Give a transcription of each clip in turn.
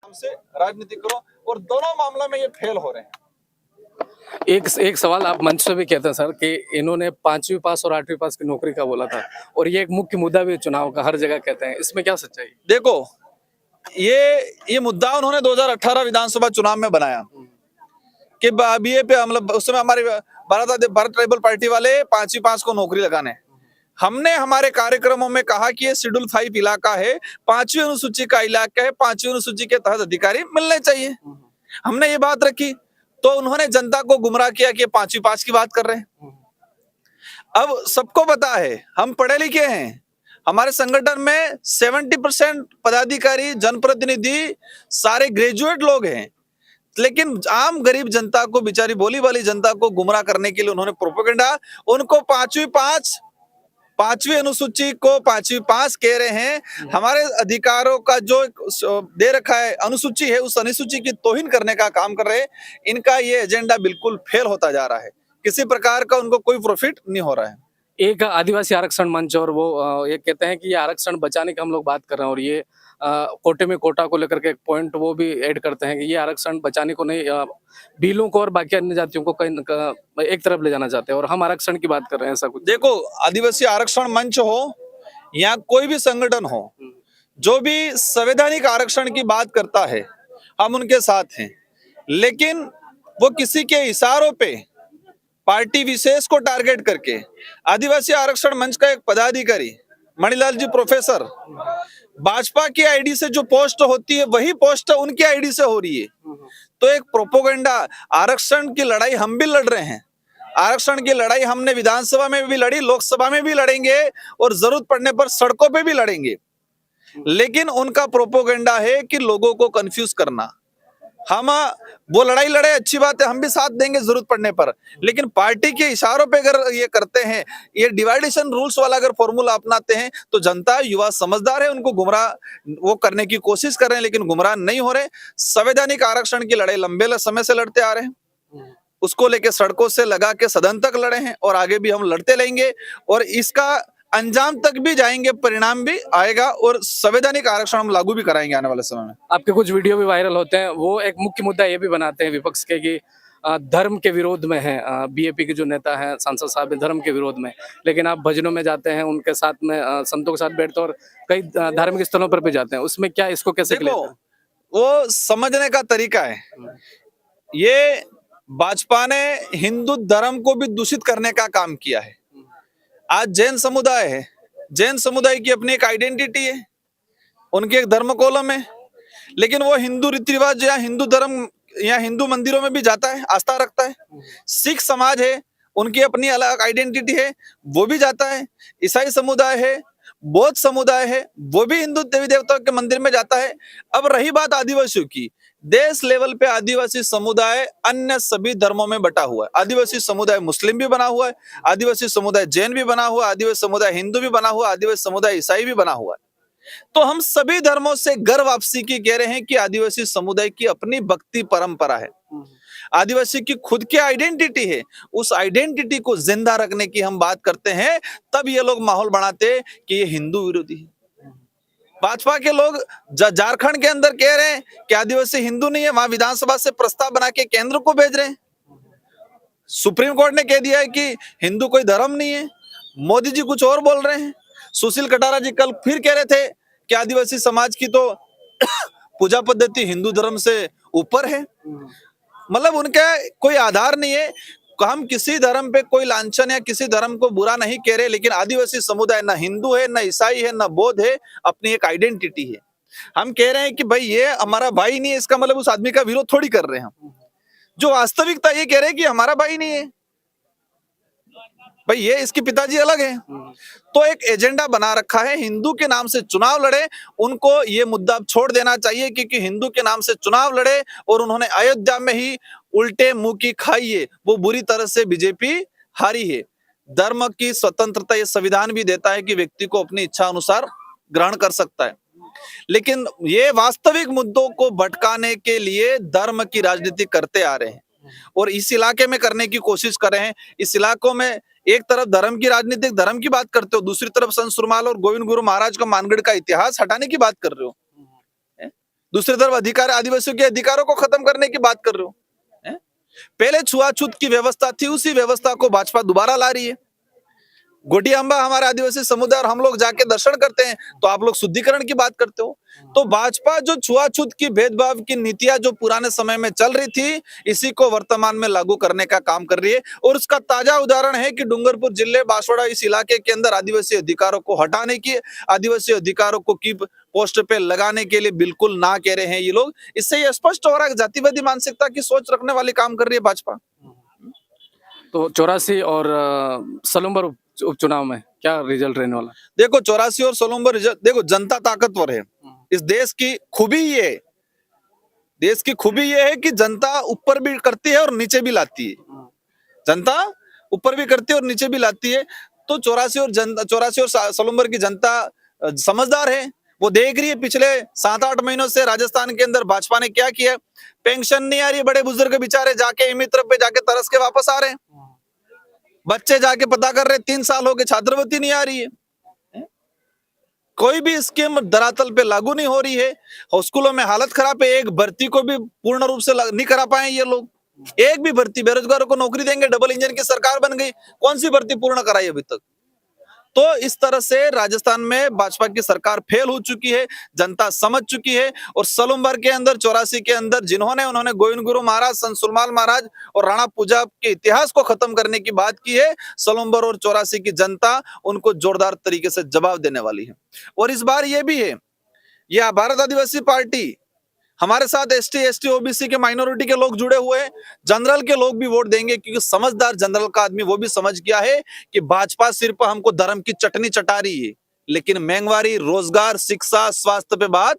हमसे राजनीति करो, और दोनों मामलों में ये फेल हो रहे हैं। एक सवाल आप मंच पे भी कहते हैं सर कि इन्होंने 5वीं पास और 8वीं पास की नौकरी का बोला था, और ये एक मुख्य मुद्दा भी चुनाव का हर जगह कहते हैं, इसमें क्या सच्चाई है? देखो, ये मुद्दा उन्होंने 2018 विधानसभा चुनाव में बनाया कि बीए पे मतलब उस समय हमारे भारत ट्राइबल पार्टी वाले 5वीं पास को नौकरी लगाने। हमने हमारे कार्यक्रमों में कहा कि ये शेड्यूल 5 इलाका है, 5वीं अनुसूची का इलाका है, 5वीं अनुसूची के तहत अधिकारी मिलने चाहिए। हमने ये बात रखी, तो उन्होंने जनता को गुमराह किया कि 5वीं पास की बात कर रहे हैं। अब सबको पता है, हम पढ़े लिखे हैं, हमारे संगठन में 70% पदाधिकारी, जनप्रतिनिधि सारे ग्रेजुएट लोग हैं, लेकिन आम गरीब जनता को, बेचारी बोली वाली जनता को गुमराह करने के लिए उन्होंने प्रोपेगेंडा, उनको 5वीं अनुसूची को 5वीं पास कह रहे हैं। हमारे अधिकारों का जो दे रखा है अनुसूची है, उस अनुसूची की तौहीन करने का काम कर रहे हैं। इनका ये एजेंडा बिल्कुल फेल होता जा रहा है, किसी प्रकार का उनको कोई प्रॉफिट नहीं हो रहा है। एक आदिवासी आरक्षण मंच और वो ये कहते हैं कि ये आरक्षण बचाने की हम लोग बात कर रहे हैं, और ये कोटे में कोटा को लेकर के एक पॉइंट वो भी ऐड करते हैं कि ये आरक्षण बचाने को नहीं, भीलों को और बाकी अन्य जातियों को कहीं एक तरफ ले जाना चाहते हैं, और हम आरक्षण की बात कर रहे हैं, ऐसा कुछ। देखो, आदिवासी आरक्षण मंच हो या कोई भी संगठन हो, जो भी संवैधानिक आरक्षण की बात करता है, हम उनके साथ हैं, लेकिन वो किसी के इशारों पे पार्टी विशेष को टारगेट करके, आदिवासी आरक्षण मंच का एक पदाधिकारी मणिलाल जी प्रोफेसर, भाजपा की आईडी से जो पोस्ट होती है वही पोस्ट उनकी आईडी से हो रही है। तो एक प्रोपोगंडा, आरक्षण की लड़ाई हम भी लड़ रहे हैं, आरक्षण की लड़ाई हमने विधानसभा में भी लड़ी, लोकसभा में भी लड़ेंगे, और जरूरत पड़ने पर सड़कों पे भी लड़ेंगे। लेकिन उनका प्रोपोगंडा है कि लोगों को कंफ्यूज करना। हम वो लड़ाई लड़े, अच्छी बात है, हम भी साथ देंगे जरूरत पड़ने पर, लेकिन पार्टी के इशारों पे अगर ये करते हैं, ये डिवाइडेशन रूल्स वाला अगर फॉर्मूला अपनाते हैं, तो जनता, युवा समझदार है, उनको गुमराह वो करने की कोशिश कर रहे हैं, लेकिन गुमराह नहीं हो रहे। संवैधानिक आरक्षण की लड़ाई लंबे समय से लड़ते आ रहे हैं, उसको लेके सड़कों से लगा के सदन तक लड़े हैं, और आगे भी हम लड़ते रहेंगे, और इसका अंजाम तक भी जाएंगे, परिणाम भी आएगा, और संवैधानिक आरक्षण हम लागू भी कराएंगे आने वाले समय में। आपके कुछ वीडियो भी वायरल होते हैं, वो एक मुख्य मुद्दा ये भी बनाते हैं विपक्ष के कि धर्म के विरोध में है, बीएपी के जो नेता हैं, सांसद साहब हैं, धर्म के विरोध में, लेकिन आप भजनों में जाते हैं, उनके साथ में संतों के साथ बैठते हैं, और कई धार्मिक स्थलों पर भी जाते हैं, उसमें क्या, इसको कैसे देखो, वो समझने का तरीका है। ये भाजपा ने हिंदू धर्म को भी दूषित करने का काम किया है। आज जैन समुदाय है, जैन समुदाय की अपनी एक आइडेंटिटी है, उनकी एक धर्म कॉलम है, लेकिन वो हिंदू रीति रिवाज या हिंदू धर्म या हिंदू मंदिरों में भी जाता है, आस्था रखता है। सिख समाज है, उनकी अपनी अलग आइडेंटिटी है, वो भी जाता है। ईसाई समुदाय है, बौद्ध समुदाय है, वो भी हिंदू देवी देवताओं के मंदिर में जाता है। अब रही बात आदिवासियों की, देश लेवल पे आदिवासी समुदाय अन्य सभी धर्मों में बटा हुआ है। आदिवासी समुदाय मुस्लिम भी बना हुआ है, आदिवासी समुदाय जैन भी बना हुआ है, आदिवासी समुदाय हिंदू भी बना हुआ है, आदिवासी समुदाय ईसाई भी बना हुआ है। तो हम सभी धर्मों से गर्व वापसी की कह रहे हैं कि आदिवासी समुदाय की अपनी भक्ति परंपरा है, आदिवासी की खुद की आइडेंटिटी है, उस आइडेंटिटी को जिंदा रखने की हम बात करते हैं। तब ये लोग माहौल बनाते कि ये हिंदू विरोधी है। भाजपा के लोग झारखंड के अंदर कह रहे हैं कि आदिवासी हिंदू नहीं है, वहां विधानसभा से प्रस्ताव बना के केंद्र को भेज रहे हैं। सुप्रीम कोर्ट ने कह दिया है कि हिंदू कोई धर्म नहीं है। मोदी जी कुछ और बोल रहे हैं। सुशील कटारा जी कल फिर कह रहे थे कि आदिवासी समाज की तो पूजा पद्धति हिंदू धर्म से ऊपर है। मतलब उनका कोई आधार नहीं है। हम किसी धर्म पे कोई लांछन या किसी धर्म को बुरा नहीं कह रहे, लेकिन आदिवासी समुदाय ना हिंदू है, ना ईसाई है, ना बौद्ध है, अपनी एक आइडेंटिटी है। हम कह रहे हैं कि भाई ये हमारा भाई नहीं है, इसका मतलब उस आदमी का विरोध थोड़ी कर रहे हैं हम। जो वास्तविकता ये कह रहे हैं कि हमारा भाई नहीं है, भाई ये इसके पिताजी अलग हैं। तो एक एजेंडा बना रखा है, हिंदू के नाम से चुनाव लड़े, उनको ये मुद्दा छोड़ देना चाहिए, क्योंकि हिंदू के नाम से चुनाव लड़े और उन्होंने अयोध्या में ही उल्टे मुंह की खाई है, वो बुरी तरह से बीजेपी हारी है। धर्म की स्वतंत्रता ये संविधान भी देता है कि व्यक्ति को अपनी इच्छा अनुसार ग्रहण कर सकता है, लेकिन ये वास्तविक मुद्दों को भटकाने के लिए धर्म की राजनीति करते आ रहे हैं, और इस इलाके में करने की कोशिश कर रहे हैं। इस इलाकों में एक तरफ धर्म की राजनीति, धर्म की बात करते हो, दूसरी तरफ संत सुरमाल और गोविंद गुरु महाराज का मानगढ़ का इतिहास हटाने की बात कर रहे हो। दूसरी तरफ अधिकार आदिवासियों के अधिकारों को खत्म करने की बात कर रहे हो हैं? पहले छुआछूत की व्यवस्था थी, उसी व्यवस्था को भाजपा दोबारा ला रही है। गोटियांबा हमारे आदिवासी समुदाय और हम लोग जाके दर्शन करते हैं, तो आप लोग शुद्धिकरण की बात करते हो। तो भाजपा जो छुआछूत की भेदभाव की नीतियां जो पुराने समय में चल रही थी, इसी को वर्तमान में लागू करने का काम कर रही है। और उसका ताजा उदाहरण है कि डूंगरपुर जिले बांसवाड़ा इस इलाके के अंदर आदिवासी अधिकारों को हटाने की, आदिवासी अधिकारों को की पोस्ट पे लगाने के लिए बिल्कुल ना कह रहे हैं ये लोग। इससे ये स्पष्ट हो रहा है कि जातिवादी मानसिकता की सोच रखने वाली काम कर रही है भाजपा। तो 84 और सलूमबर उपचुनाव में क्या रिजल्ट रहने वाला? देखो 84 और सोलंबर रिजल्ट, देखो जनता ताकतवर है। इस देश की खूबी ये है, देश की खूबी ये है कि जनता ऊपर भी करती है और नीचे भी लाती है। जनता ऊपर भी करती है और नीचे भी लाती है। तो 84 और सोलंबर की जनता समझदार है। वो देख रही है पिछले 7-8 महीनों से राजस्थान के अंदर भाजपा ने क्या किया। पेंशन नहीं आ रही, बड़े बुजुर्ग बेचारे जाके मित्र पे जाके तरस के वापस आ रहे हैं। बच्चे जाके पता कर रहे 3 साल हो गए छात्रवृत्ति नहीं आ रही है। कोई भी स्कीम धरातल पे लागू नहीं हो रही है। और स्कूलों में हालत खराब है। एक भर्ती को भी पूर्ण रूप से नहीं करा पाए ये लोग। एक भी भर्ती, बेरोजगारों को नौकरी देंगे, डबल इंजन की सरकार बन गई, कौन सी भर्ती पूर्ण कराई अभी तक। तो इस तरह से राजस्थान में भाजपा की सरकार फेल हो चुकी है, जनता समझ चुकी है। और सलूमबर के अंदर 84 के अंदर उन्होंने गोविंद गुरु महाराज, संत सुरमाल महाराज और राणा पूजा के इतिहास को खत्म करने की बात की है। सलूमबर और 84 की जनता उनको जोरदार तरीके से जवाब देने वाली है। और इस बार ये भी है, यह भारत आदिवासी पार्टी हमारे साथ एसटी, ओबीसी के माइनॉरिटी के लोग जुड़े हुए हैं। जनरल के लोग भी वोट देंगे, क्योंकि समझदार जनरल का आदमी वो भी समझ गया है कि भाजपा सिर्फ हमको धर्म की चटनी चटा रही है, लेकिन महंगाई, रोजगार, शिक्षा, स्वास्थ्य पे बात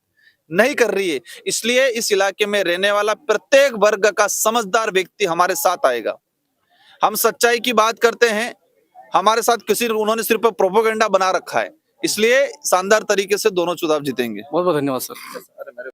नहीं कर रही है। इसलिए इस इलाके में रहने वाला प्रत्येक वर्ग का समझदार व्यक्ति हमारे साथ आएगा। हम सच्चाई की बात करते हैं, हमारे साथ उन्होंने सिर्फ प्रोपोगेंडा बना रखा है। इसलिए शानदार तरीके से दोनों चुनाव जीतेंगे। बहुत बहुत धन्यवाद सर।